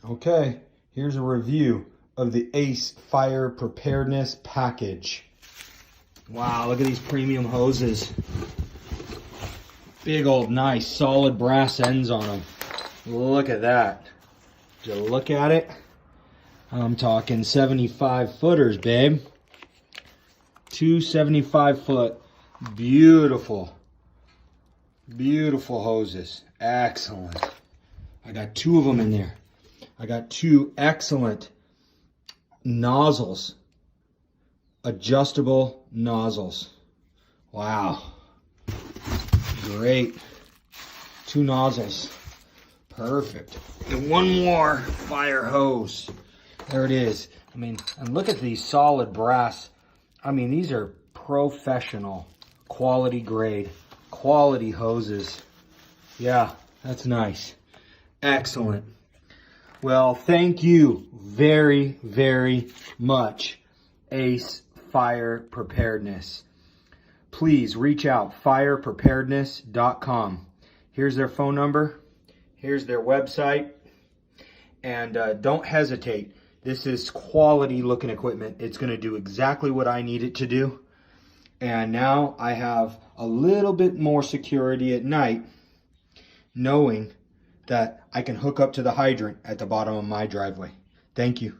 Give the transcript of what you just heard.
Okay, here's a review of the Ace Fire Preparedness Package. Wow, look at these premium hoses. Big old nice solid brass ends on them. Look at that. Did you look at it? I'm talking 75 footers, babe. 2 75-foot. Beautiful. Beautiful hoses. Excellent. I got 2 of them in there. I got 2 excellent nozzles. Adjustable nozzles. Wow. Great. 2 nozzles. Perfect. And 1 more fire hose. There it is. I mean, and look at these solid brass. I mean, these are professional, quality grade, quality hoses. Yeah, that's nice. Excellent. Well, thank you very, very much, Ace Fire Preparedness. Please reach out, firepreparedness.com. Here's their phone number. Here's their website. And don't hesitate. This is quality looking equipment. It's going to do exactly what I need it to do. And now I have a little bit more security at night, knowing that I can hook up to the hydrant at the bottom of my driveway. Thank you.